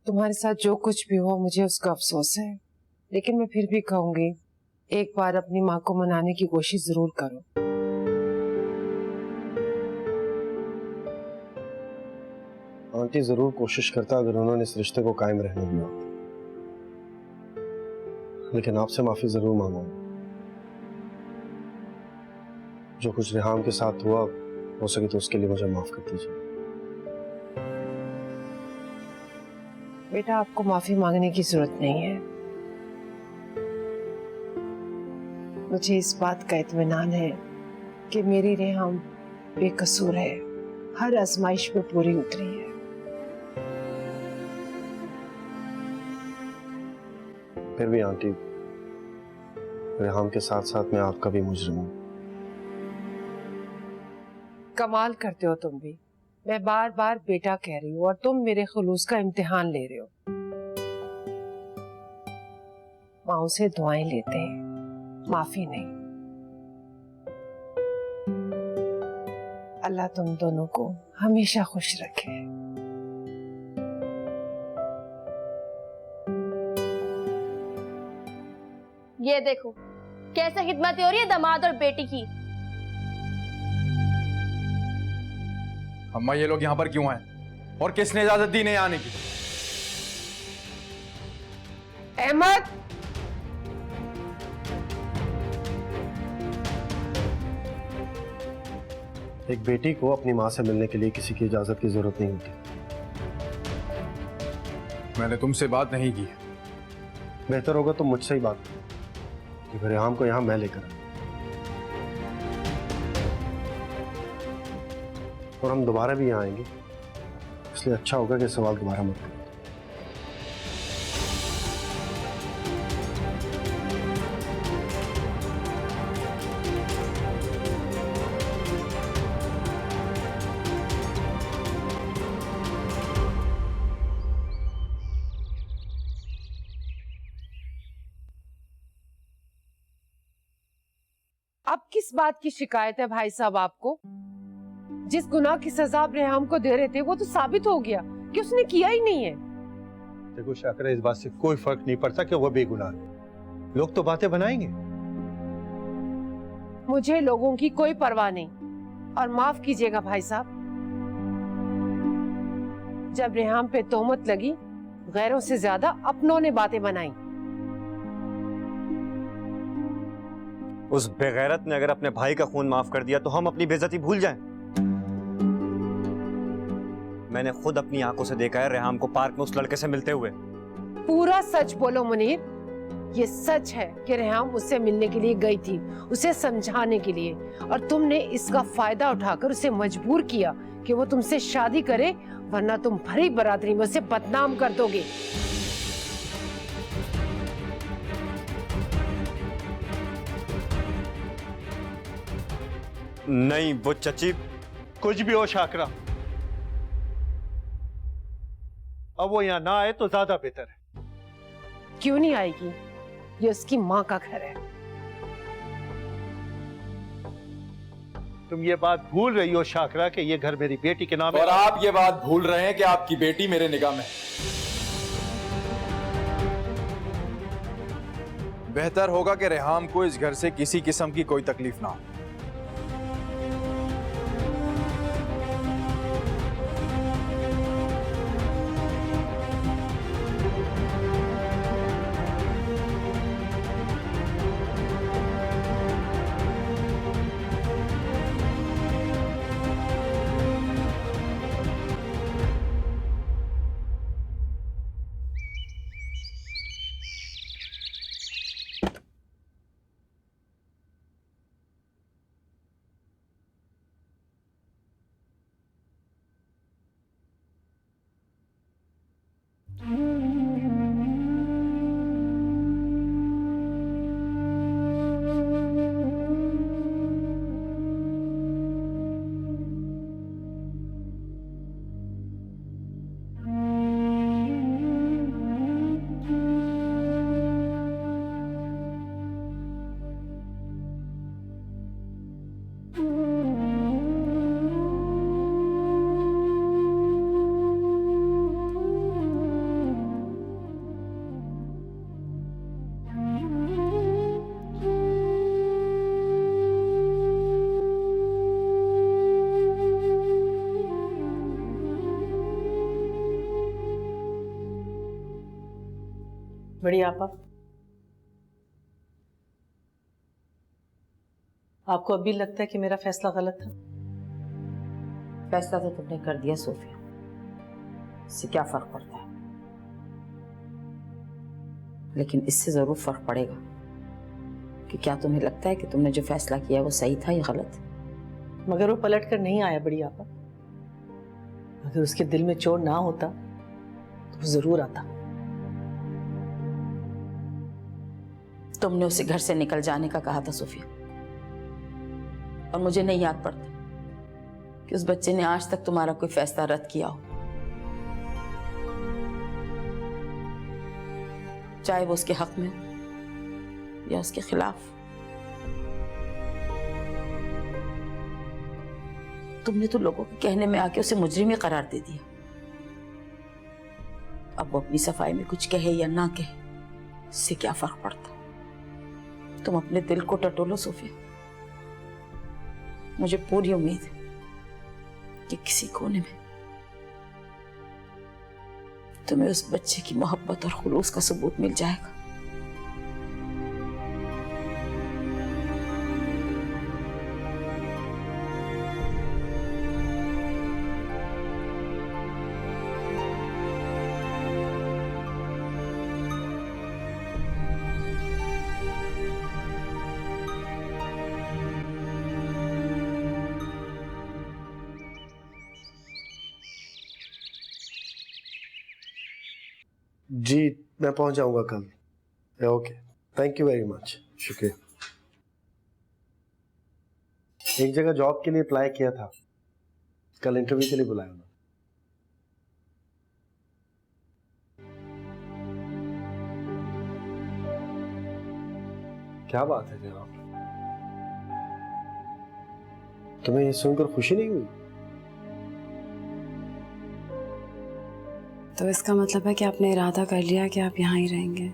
तुम्हारे साथ जो कुछ भी हुआ मुझे उसका अफसोस है, लेकिन मैं फिर भी कहूंगी एक बार अपनी माँ को मनाने की कोशिश जरूर करो। आंटी जरूर कोशिश करता अगर उन्होंने इस रिश्ते को कायम रहने दिया, लेकिन आपसे माफी जरूर मांगूंगा। जो कुछ रेहाम के साथ हुआ, हो सके तो उसके लिए मुझे माफ कर दीजिए। बेटा, आपको माफी मांगने की जरूरत नहीं है। मुझे इस बात का इत्मीनान है कि मेरी रेहाम बेकसूर है, हर आजमाइश में पूरी उतरी है। फिर भी आंटी, रेहाम के साथ साथ मैं आपका भी मुजरिम हूं। कमाल करते हो तुम भी। मैं बार बार बेटा कह रही हूँ और तुम मेरे खुलूस का इम्तिहान ले रहे हो। माँ से दुआएं लेते हैं, माफी नहीं। अल्लाह तुम दोनों को हमेशा खुश रखे। ये देखो कैसे खिदमत हो रही है दामाद और बेटी की। अम्मा, ये लोग यहाँ पर क्यों आए और किसने इजाजत दी नहीं आने की? अहमद, एक बेटी को अपनी माँ से मिलने के लिए किसी की इजाजत की जरूरत नहीं होती। मैंने तुमसे बात नहीं की। बेहतर होगा तुम मुझसे ही बात करो कि रेहाम को यहाँ मैं लेकर आऊं, और हम दोबारा भी यहाँ आएंगे, इसलिए अच्छा होगा कि सवाल दोबारा मत करो। अब किस बात की शिकायत है भाई साहब आपको? जिस गुनाह की सजा आप रेहाम को दे रहे थे वो तो साबित हो गया कि उसने किया ही नहीं है। देखो शाकरा, इस बात से कोई फर्क नहीं पड़ता कि वो बेगुनाह है। लोग तो बातें बनाएंगे। मुझे लोगों की कोई परवाह नहीं। और माफ कीजिएगा भाई साहब, जब रेहाम पे तोहमत लगी, गैरों से ज्यादा अपनों ने बातें बनाई। उस बेगैरत ने अगर अपने भाई का खून माफ कर दिया तो हम अपनी बेइज्जती भूल जाएं। मैंने खुद अपनी आंखों से देखा है रेहाम को पार्क में उस लड़के से मिलते हुए। पूरा सच बोलो मुनीर। ये सच है कि रेहाम उससे मिलने के लिए गई थी, उसे समझाने के लिए, और तुमने इसका फायदा उठाकर उसे मजबूर किया कि वो तुमसे शादी करे, वरना तुम भरी बरादरी में उसे बदनाम कर दोगे। नहीं वो चची, कुछ भी हो शाकरा, अब वो यहाँ ना आए तो ज्यादा बेहतर है। क्यों नहीं आएगी? ये उसकी माँ का घर है। तुम ये बात भूल रही हो शाकरा कि ये घर मेरी बेटी के नाम है। और आप ये बात भूल रहे हैं कि आपकी बेटी मेरे निगाह में। बेहतर होगा कि रेहाम को इस घर से किसी किस्म की कोई तकलीफ ना हो। बड़ी आपा, आपको अभी लगता है कि मेरा फैसला गलत था? फैसला तो तुमने कर दिया सोफिया, इससे क्या फर्क पड़ता है? लेकिन इससे जरूर फर्क पड़ेगा कि क्या तुम्हें लगता है कि तुमने जो फैसला किया वो सही था या गलत? मगर वो पलट कर नहीं आया बड़ी आपा। अगर उसके दिल में चोट ना होता तो वो जरूर आता। तुमने उसे घर से निकल जाने का कहा था सोफिया, और मुझे नहीं याद पड़ता कि उस बच्चे ने आज तक तुम्हारा कोई फैसला रद्द किया हो, चाहे वो उसके हक में हो या उसके खिलाफ। तुमने तो लोगों के कहने में आके उसे मुजरिम ही करार दे दिया। अब वो अपनी सफाई में कुछ कहे या ना कहे, इससे क्या फर्क पड़ता? तुम अपने दिल को टटोलो सोफिया। मुझे पूरी उम्मीद है कि किसी कोने में तुम्हें उस बच्चे की मोहब्बत और खुलूस का सबूत मिल जाएगा। जी मैं पहुंच जाऊंगा कल। Okay, thank you very much, शुक्रिया। एक जगह जॉब के लिए अप्लाई किया था, कल इंटरव्यू के लिए बुलाया उन्होंने। क्या बात है जनाब, तुम्हें ये सुनकर खुशी नहीं हुई? तो इसका मतलब है कि आपने इरादा कर लिया कि आप यहाँ ही रहेंगे?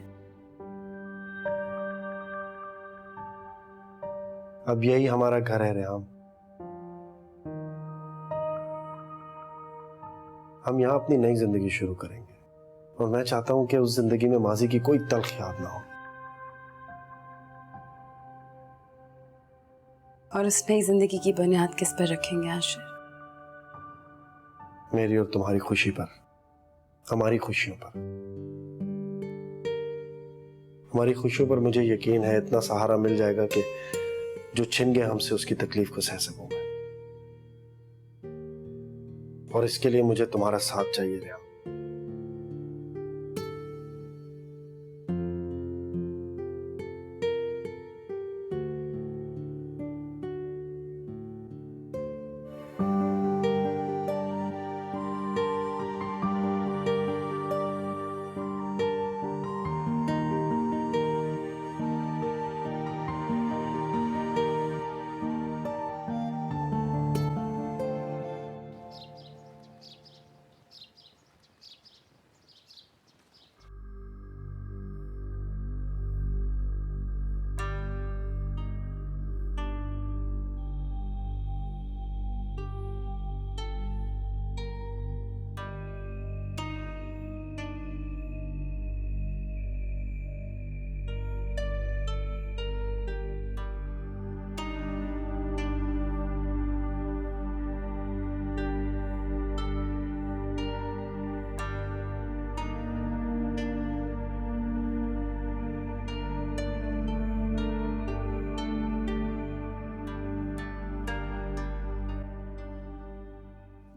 अब यही हमारा घर है रेहाम। हम यहाँ अपनी नई जिंदगी शुरू करेंगे, और मैं चाहता हूं कि उस जिंदगी में माजी की कोई तल्ख याद ना हो। और उस नई जिंदगी की बुनियाद किस पर रखेंगे आशिर? मेरी और तुम्हारी खुशी पर, हमारी खुशियों पर। हमारी खुशियों पर मुझे यकीन है इतना सहारा मिल जाएगा कि जो छिन गए हमसे उसकी तकलीफ को सह सकूंगा। और इसके लिए मुझे तुम्हारा साथ चाहिए रेहाम।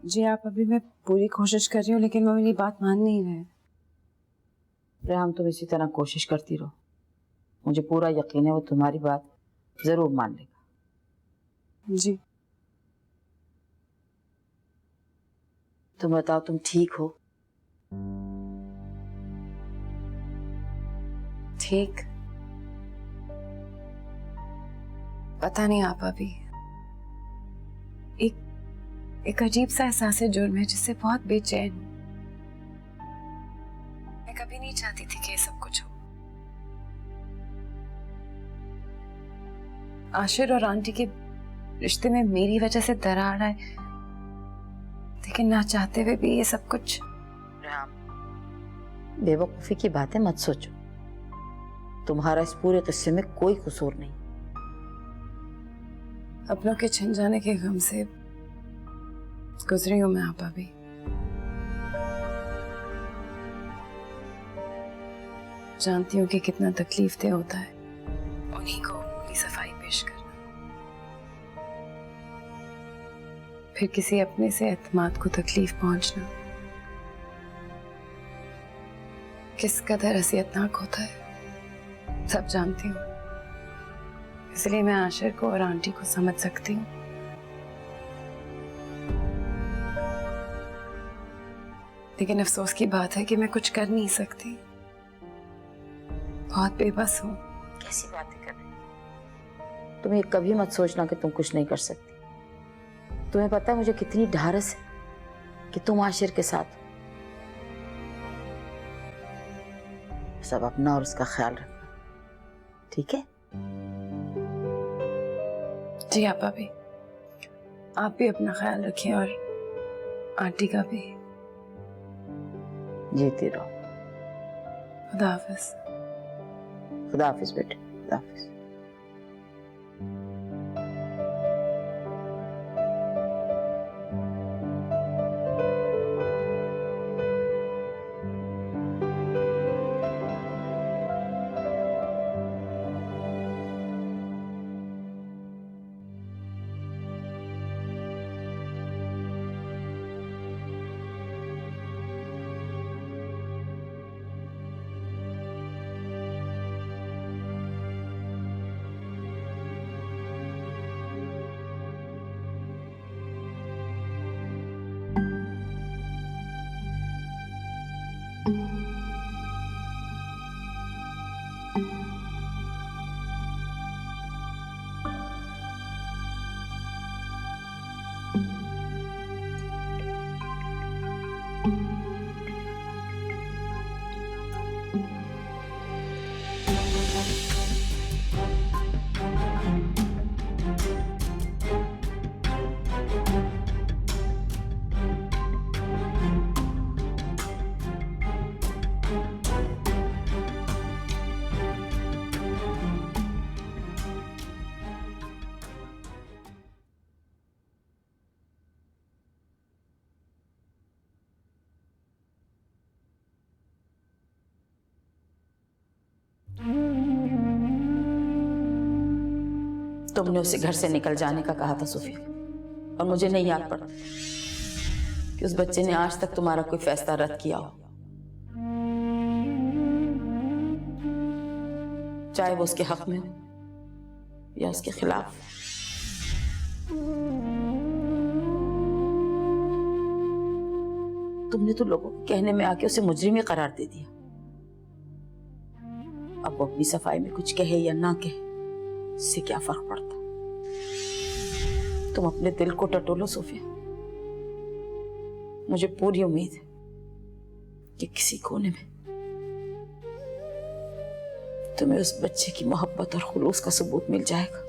जी आप अभी, मैं पूरी कोशिश कर रही हूँ लेकिन वो मेरी बात मान नहीं रहे। रेहाम तुम इसी तरह कोशिश करती रहो, मुझे पूरा यकीन है वो तुम्हारी बात जरूर मान लेगा। जी तुम बताओ, तुम ठीक हो? ठीक? पता नहीं आप अभी, एक अजीब सा एहसास है जुर्म है जिससे बहुत बेचैन हूं। मैं कभी नहीं चाहती थी कि ये सब कुछ हो। आशिर और आंटी के रिश्ते में मेरी वजह से दरार आए, लेकिन ना चाहते हुए भी ये सब कुछ। बेवकूफी की बातें मत सोचो, तुम्हारा इस पूरे किस्से में कोई कसूर नहीं। अपनों के छिन जाने के गम से गुजरी हूं मैं आपा भी। जानती हूँ कि कितना तकलीफ दे होता है उन्हीं को अपनी सफाई पेश करना, फिर किसी अपने से एतमाद को तकलीफ पहुंचना किस कदर असियतनाक होता है सब जानती हूँ। इसलिए मैं आशिर को और आंटी को समझ सकती हूँ। लेकिन अफसोस की बात है कि मैं कुछ कर नहीं सकती, बहुत बेबस हूँ। कैसी बातें कर रही हो? तुम ये कभी मत सोचना कि तुम कुछ नहीं कर सकती। तुम्हें पता है मुझे कितनी ढारस है कि तुम आशिर के साथ हो। सब अपना और उसका ख्याल रखना, ठीक है? जी आपा भी, आप भी अपना ख्याल रखिए और आंटी का भी। जीती रहो। खुदा हाफिज। खुदा हाफिज बेटे, खुदा हाफिज। तुमने उसे घर से निकल जाने का कहा था सोफिया, और मुझे नहीं याद पड़ा कि उस बच्चे ने आज तक तुम्हारा कोई फैसला रद्द किया हो, चाहे वो उसके हक में हो या उसके खिलाफ। तुमने तो लोगों के कहने में आके उसे मुजरिम ही करार दे दिया। अब वो अपनी सफाई में कुछ कहे या ना कहे, इससे क्या फर्क पड़ता? तुम अपने दिल को टटोलो सोफिया। मुझे पूरी उम्मीद है कि किसी कोने में तुम्हें उस बच्चे की मोहब्बत और खुलूस का सबूत मिल जाएगा।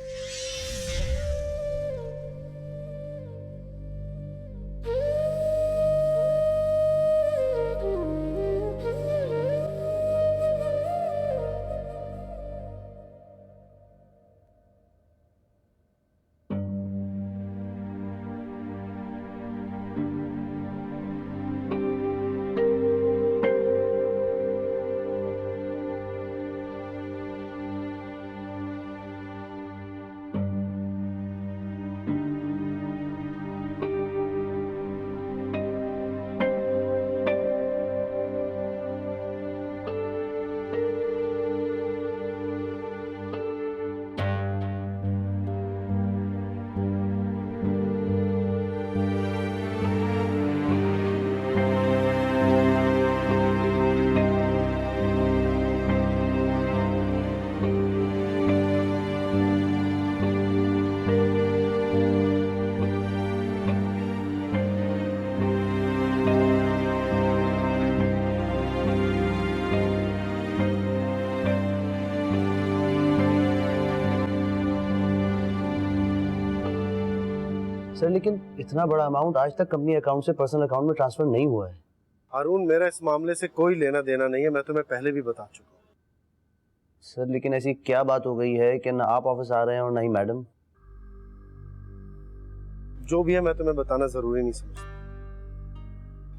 सर लेकिन इतना बड़ा अमाउंट आज तक कंपनी अकाउंट से पर्सनल अकाउंट में ट्रांसफर नहीं हुआ है। हारून, मेरा इस मामले से कोई लेना देना नहीं है, मैं तुम्हें पहले भी बता चुका हूँ। सर लेकिन ऐसी क्या बात हो गई है कि ना आप ऑफिस आ रहे हैं और ना ही मैडम? जो भी है मैं तुम्हें बताना जरूरी नहीं समझता।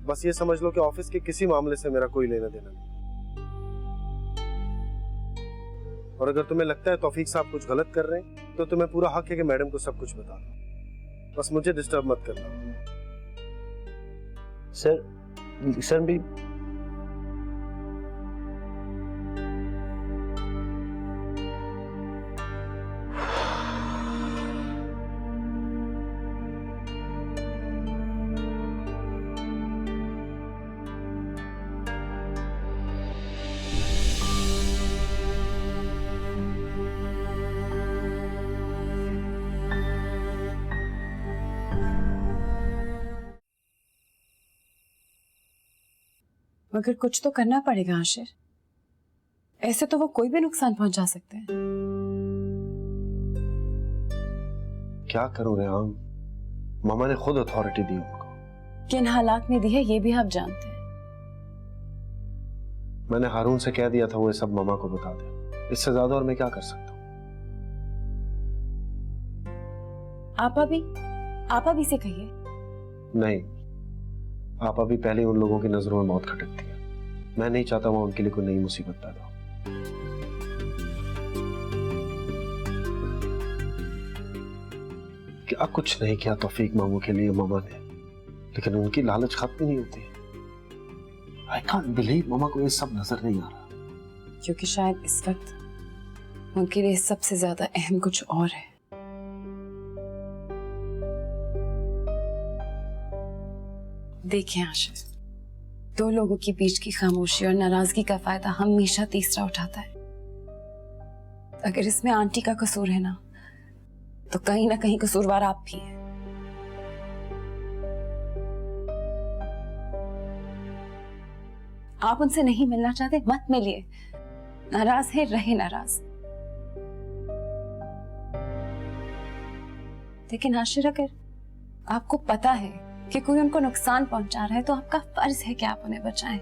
बस ये समझ लो कि ऑफिस के किसी मामले से मेरा कोई लेना देना नहीं। और अगर तुम्हें लगता है तौफीक साहब कुछ गलत कर रहे हैं तो तुम्हें पूरा हक है कि मैडम को सब कुछ बता दो। बस मुझे डिस्टर्ब मत करना। सर भी मगर कुछ तो करना पड़ेगा आशिर, ऐसे तो वो कोई भी नुकसान पहुंचा सकते हैं। क्या करूं रेहान, मामा ने खुद अथॉरिटी दी उनको। किन हालात में दी है ये भी आप जानते हैं। मैंने हारून से कह दिया था वो ये सब मामा को बता दे। इससे ज्यादा और मैं क्या कर सकता हूँ? आपा भी से कहिए। नहीं, आप अभी पहले उन लोगों की नजरों में मौत खटकती है। मैं नहीं चाहता वहां उनके लिए कोई नई मुसीबत पैदा हो। क्या कुछ नहीं किया तौफीक मामू के लिए मामा ने, लेकिन उनकी लालच खत्म नहीं होती। आई कांट बिलीव मामा को ये सब नजर नहीं आ रहा। क्योंकि शायद इस वक्त उनके लिए सबसे ज्यादा अहम कुछ और है। देखिए आशिर, दो लोगों के बीच की खामोशी और नाराजगी का फायदा हमेशा तीसरा उठाता है। अगर इसमें आंटी का कसूर है ना कहीं कसूरवार आप भी हैं। आप उनसे नहीं मिलना चाहते, मत मिलिए। नाराज है, रहे नाराज। लेकिन आशिर, अगर आपको पता है कि कोई उनको नुकसान पहुंचा रहा है तो आपका फर्ज है कि आप उन्हें बचाएं।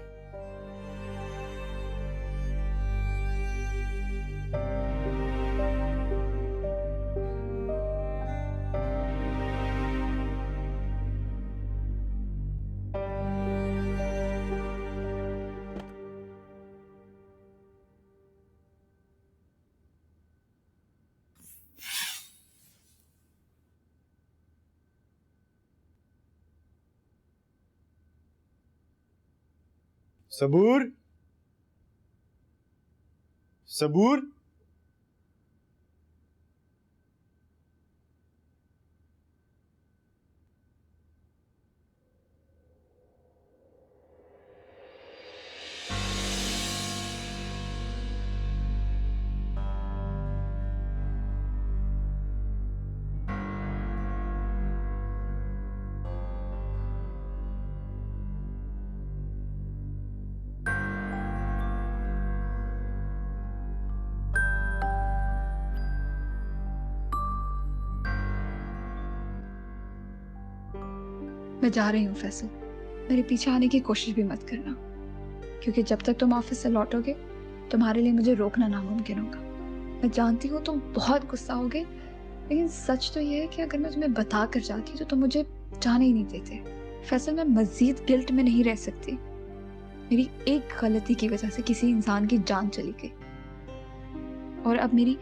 सबूर, सबूर, मैं जा रही हूँ फैसल, मेरे पीछे आने की कोशिश भी मत करना, क्योंकि जब तक तुम ऑफिस से लौटोगे तुम्हारे लिए मुझे रोकना नामुमकिन होगा। मैं जानती हूँ तुम बहुत गुस्सा होगे, लेकिन सच तो ये है कि अगर मैं तुम्हें बता कर जाती तो तुम मुझे जाने ही नहीं देते। फैसल, मैं मजीद गिल्ट में नहीं रह सकती। मेरी एक गलती की वजह से किसी इंसान की जान चली गई, और अब मेरी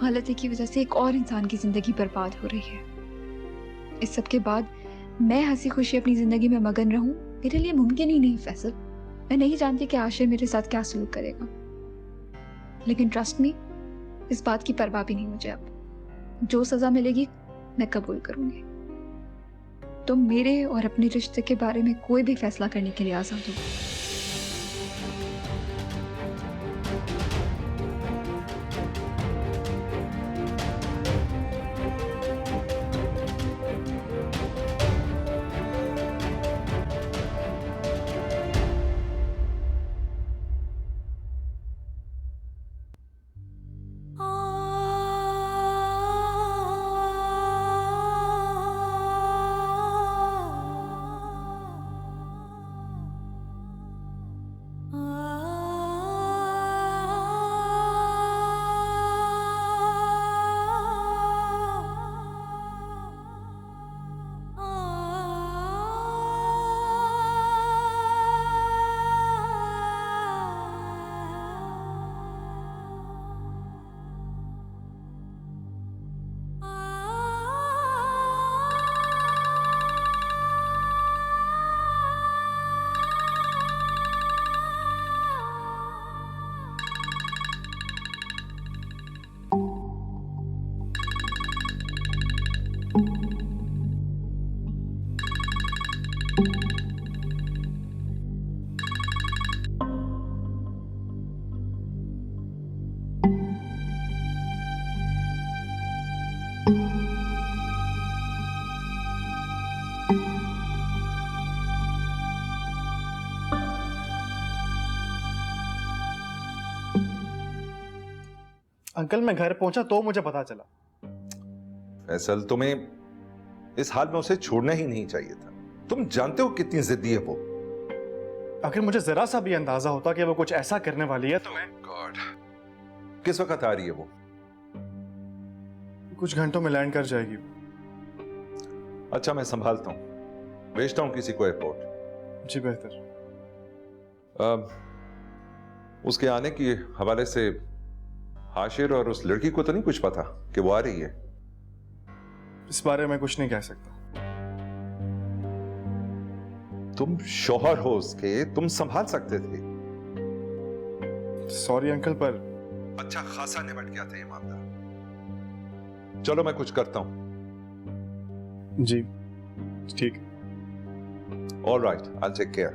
गलती की वजह से एक और इंसान की जिंदगी बर्बाद हो रही है। इस सब के बाद मैं हंसी खुशी अपनी जिंदगी में मगन रहूं, मेरे लिए मुमकिन ही नहीं फैसल। मैं नहीं जानती कि आशिर मेरे साथ क्या सलूक करेगा, लेकिन ट्रस्ट मी, इस बात की परवाह भी नहीं मुझे। अब जो सजा मिलेगी मैं कबूल करूंगी। तुम मेरे और अपने रिश्ते के बारे में कोई भी फैसला करने के लिए आजाद हो। अंकल मैं घर पहुंचा तो मुझे पता चला। फैसल, तुम्हें इस हाल में उसे छोड़ना ही नहीं चाहिए था। तुम जानते हो कितनी जिद्दी है वो। अगर मुझे जरा सा भी अंदाजा होता कि वो कुछ ऐसा करने वाली है तो मैं। गॉड, किस वक्त आ रही है वो? कुछ घंटों में लैंड कर जाएगी। अच्छा, मैं संभालता हूं, भेजता हूं किसी को एयरपोर्ट। जी बेहतर। उसके आने के हवाले से हाशिर और उस लड़की को तो नहीं कुछ पता कि वो आ रही है? इस बारे में कुछ नहीं कह सकता। तुम शौहर हो उसके, तुम संभाल सकते थे। सॉरी अंकल, पर अच्छा खासा निपट गया था ये मामला। चलो मैं कुछ करता हूं। जी ठीक। All right, I will take care.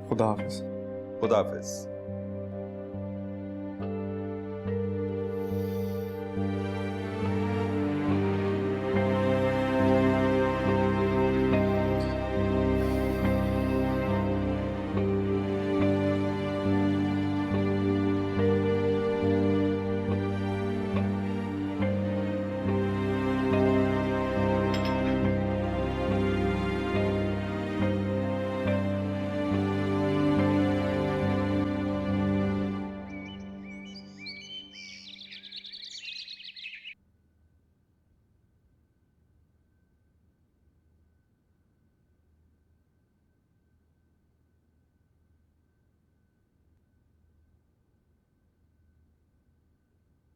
खुदा हाफिज। खुदा हाफिज।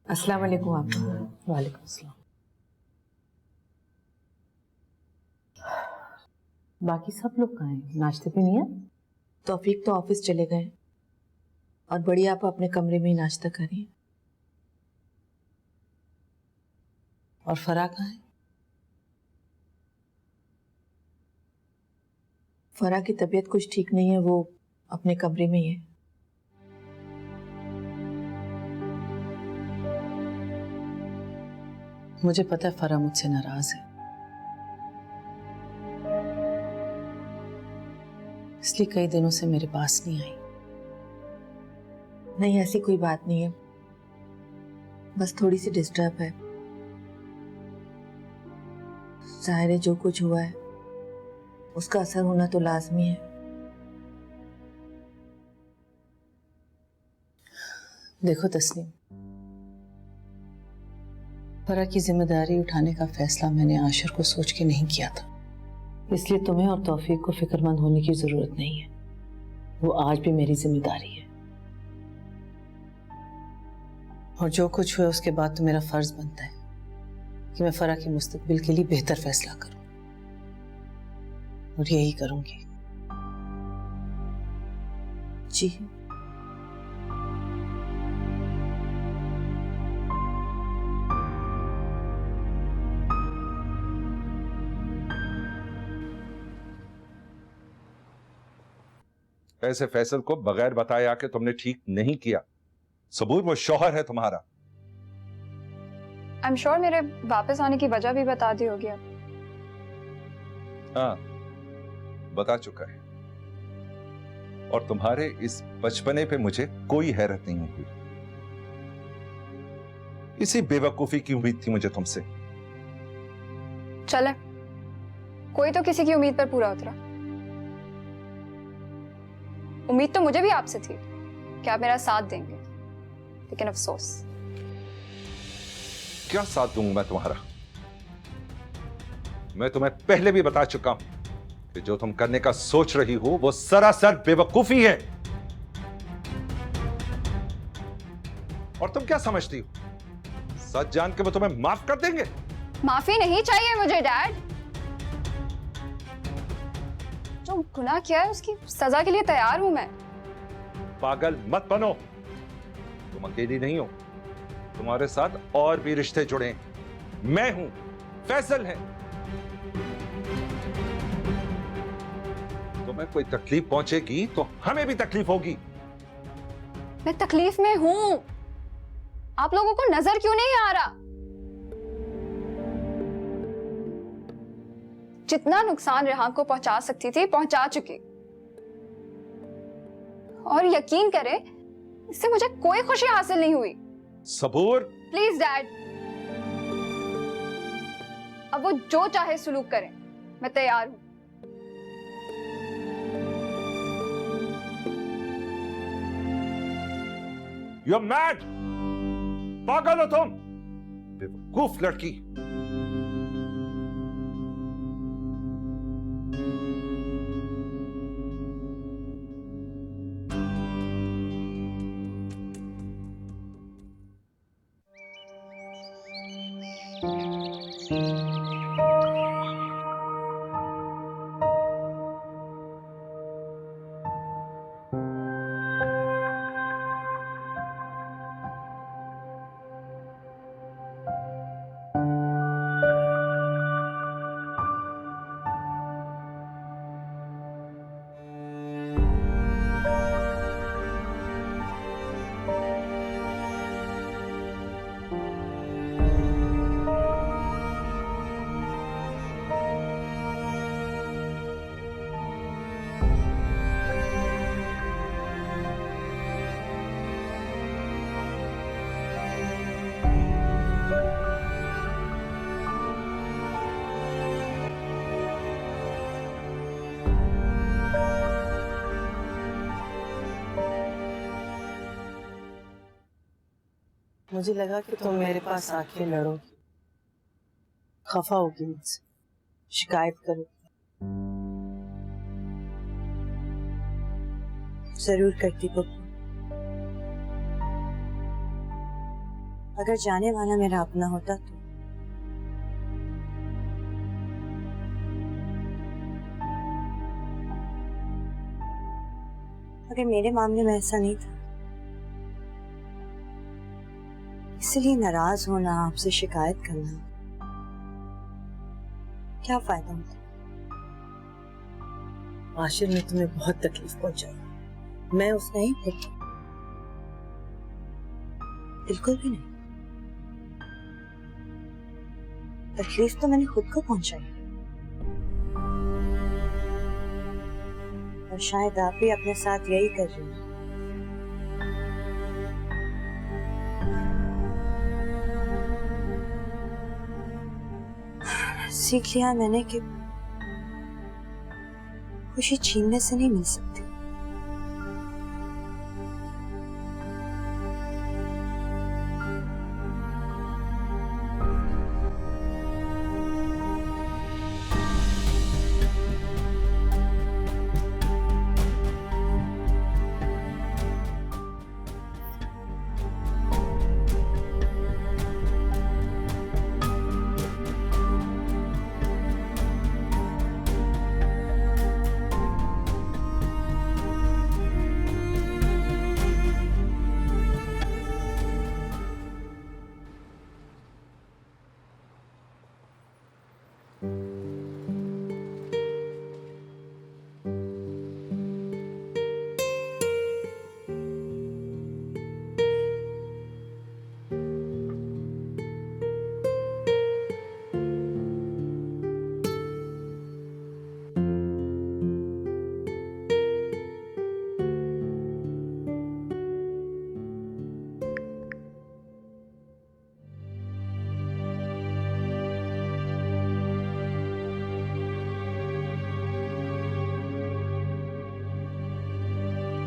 अस्सलाम वालेकुम आपको। वालेकुम अस्सलाम। बाकी सब लोग कहाँ हैं? नाश्ते पे नहीं है? तौफीक तो ऑफिस चले गए और बड़ी आप अपने कमरे में ही नाश्ता करें। और फरा कहाँ है? फरा की तबीयत कुछ ठीक नहीं है, वो अपने कमरे में ही है। मुझे पता है फरा मुझसे नाराज है, इसलिए कई दिनों से मेरे पास नहीं आई। नहीं, ऐसी कोई बात नहीं है, बस थोड़ी सी डिस्टर्ब है। जाहिर है जो कुछ हुआ है उसका असर होना तो लाजमी है। देखो तस्लीम, फरा की जिम्मेदारी उठाने का फैसला मैंने आशिर को सोच के नहीं किया था, इसलिए तुम्हें और तौफीक को फिक्रमंद होने की जरूरत नहीं है। वो आज भी मेरी जिम्मेदारी है और जो कुछ हुआ उसके बाद तो मेरा फर्ज बनता है कि मैं फरा के मुस्तकबिल के लिए बेहतर फैसला करूं, और यही करूंगी। जी ऐसे फैसल को बगैर बताए आके तुमने ठीक नहीं किया। सबूर वो शौहर है तुम्हारा। आई एम श्योर मेरे वापस आने की वजह भी बता दी होगी अब। हाँ, बता चुका है। और तुम्हारे इस बचपने पे मुझे कोई हैरत नहीं हुई। इसी बेवकूफी की उम्मीद थी मुझे तुमसे। चले, कोई तो किसी की उम्मीद पर पूरा उतरा। उम्मीद तो मुझे भी आपसे थी कि आप मेरा साथ देंगे, लेकिन अफसोस। क्या साथ दूंगा मैं तुम्हारा? मैं तुम्हें पहले भी बता चुका हूं कि जो तुम करने का सोच रही हो वो सरासर बेवकूफी है। और तुम क्या समझती हो, सच जान के वो तुम्हें माफ कर देंगे? माफी नहीं चाहिए मुझे डैड। जो गुनाह किया है उसकी सजा के लिए तैयार हूं मैं। पागल मत बनो, तुम अकेली नहीं हो, तुम्हारे साथ और भी रिश्ते जुड़े हैं। मैं हूं, फैसल है, तुम्हें कोई तकलीफ पहुंचेगी तो हमें भी तकलीफ होगी। मैं तकलीफ में हूं, आप लोगों को नजर क्यों नहीं आ रहा? जितना नुकसान रेहान को पहुंचा सकती थी पहुंचा चुकी, और यकीन करें इससे मुझे कोई खुशी हासिल नहीं हुई। सबूर, प्लीज डैड, अब वो जो चाहे सुलूक करें, मैं तैयार हूं। You're mad! पागल हो तुम, बेवकूफ लड़की। मुझे लगा कि तुम मेरे पास आके लड़ोगी, खफा होगी मुझसे, शिकायत करोगी। जरूर करती बब्बू। अगर जाने वाला मेरा अपना होता तो। मगर मेरे मामले में ऐसा नहीं था, इसलिए नाराज होना, आपसे शिकायत करना, क्या फायदा होता? आशिर ने तुम्हें बहुत तकलीफ पहुंचाई, मैं उस नहीं पहुंची। बिल्कुल भी नहीं, तकलीफ तो मैंने खुद को पहुंचाई, और शायद आप भी अपने साथ यही कर रही हैं। सीख लिया मैंने कि खुशी छीनने से नहीं मिल सकती।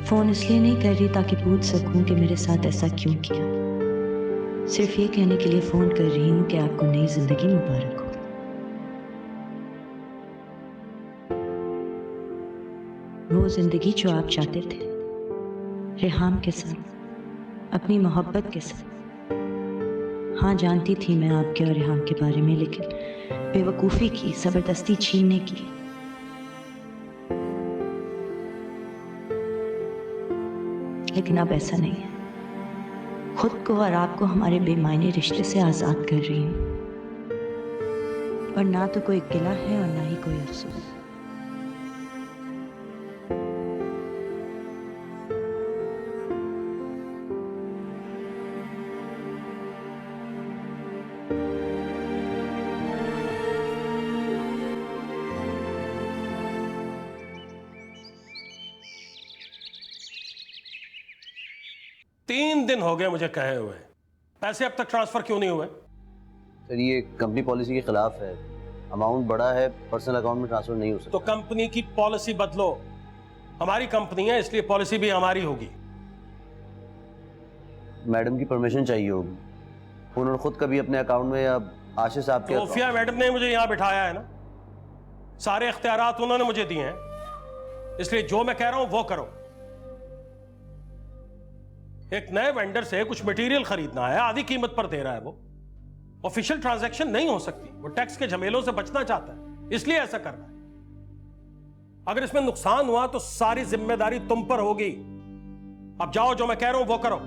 फोन इसलिए नहीं कर रही ताकि पूछ सकूं कि मेरे साथ ऐसा क्यों किया। सिर्फ ये कहने के लिए फोन कर रही हूं कि आपको नई जिंदगी मुबारक हो। वो जिंदगी जो आप चाहते थे, रेहान के साथ, अपनी मोहब्बत के साथ। हाँ, जानती थी मैं आपके और रेहान के बारे में, लेकिन बेवकूफ़ी की, जबरदस्ती छीनने की। लेकिन अब ऐसा नहीं है। खुद को और आपको हमारे बेमायने रिश्ते से आज़ाद कर रही हूँ, और ना तो कोई गिला है और ना ही कोई अफसोस। तीन दिन हो गए मुझे कहे हुए, पैसे अब तक ट्रांसफर क्यों नहीं हुए? सर ये कंपनी पॉलिसी के खिलाफ है, अमाउंट बड़ा है, पर्सनल अकाउंट में ट्रांसफर नहीं हो सकता। तो कंपनी की पॉलिसी बदलो। हमारी कंपनी है इसलिए पॉलिसी भी हमारी होगी। मैडम की परमिशन चाहिए होगी, उन्होंने खुद कभी अपने अकाउंट में या आशीष साहब के सोफिया मैडम ने मुझे यहाँ बिठाया है ना, सारे इख्तियारात उन्होंने मुझे दिए हैं, इसलिए जो मैं कह रहा हूं वो करो। एक नए वेंडर से कुछ मटेरियल खरीदना है, आधी कीमत पर दे रहा है, वो ऑफिशियल ट्रांजैक्शन नहीं हो सकती, वो टैक्स के झमेलों से बचना चाहता है, इसलिए ऐसा कर रहा है। अगर इसमें नुकसान हुआ तो सारी जिम्मेदारी तुम पर होगी। अब जाओ, जो मैं कह रहा हूं वो करो।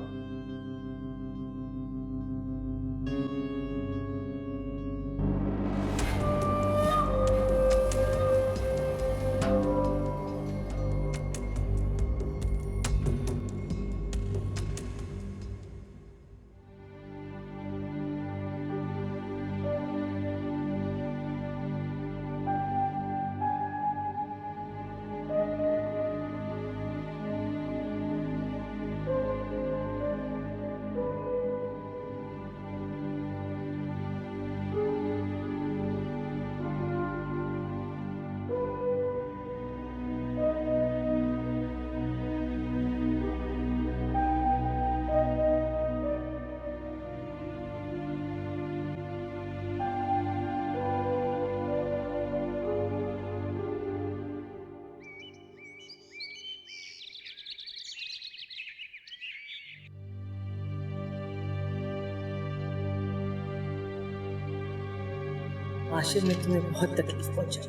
आशिर में तुम्हें बहुत तकलीफ पहुंचाई,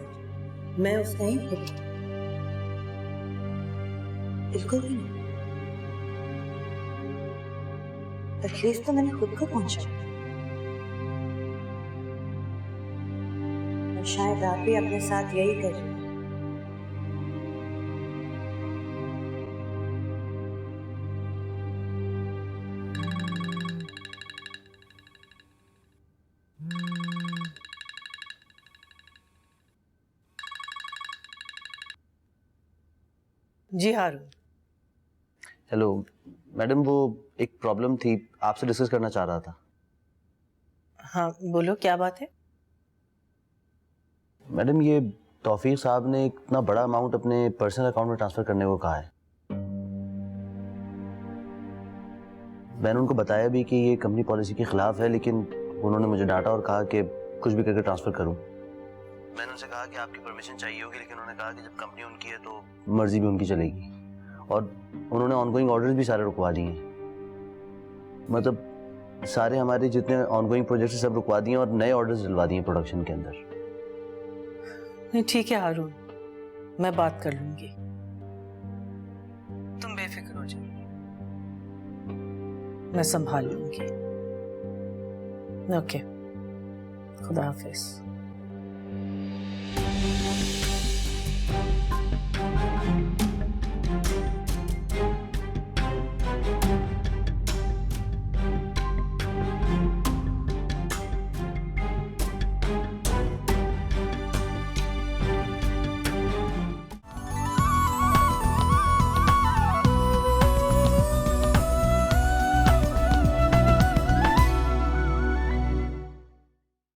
मैं उसका ही खुद बिल्कुल भी नहीं। तकलीफ तो मैंने खुद को पहुंचाई, और शायद आप भी अपने साथ यही कर रहे हैं। जी हारून। हेलो मैडम, वो एक प्रॉब्लम थी, आपसे डिस्कस करना चाह रहा था। हाँ बोलो, क्या बात है? मैडम ये तौफीक साहब ने इतना बड़ा अमाउंट अपने पर्सनल अकाउंट में ट्रांसफर करने को कहा है। मैंने उनको बताया भी कि ये कंपनी पॉलिसी के खिलाफ है, लेकिन उन्होंने मुझे डांटा और कहा कि कुछ भी करके ट्रांसफर करूं। मैंने उनसे कहा कि आपकी परमिशन चाहिए होगी, लेकिन उन्होंने कहा कि जब कंपनी उनकी है तो मर्जी भी उनकी चलेगी, और उन्होंने ऑनगोइंग ऑर्डर्स भी सारे रुकवा दिए। मतलब सारे हमारे जितने ऑनगोइंग प्रोजेक्ट्स सब रुकवा दिए और नए ऑर्डर्स दिलवा दिए प्रोडक्शन के अंदर। नहीं ठीक है हारून, मैं बात कर लूंगी, तुम बेफिक्र हो जाओ, मैं संभाल लूंगी। ओके, खुदा हाफिज।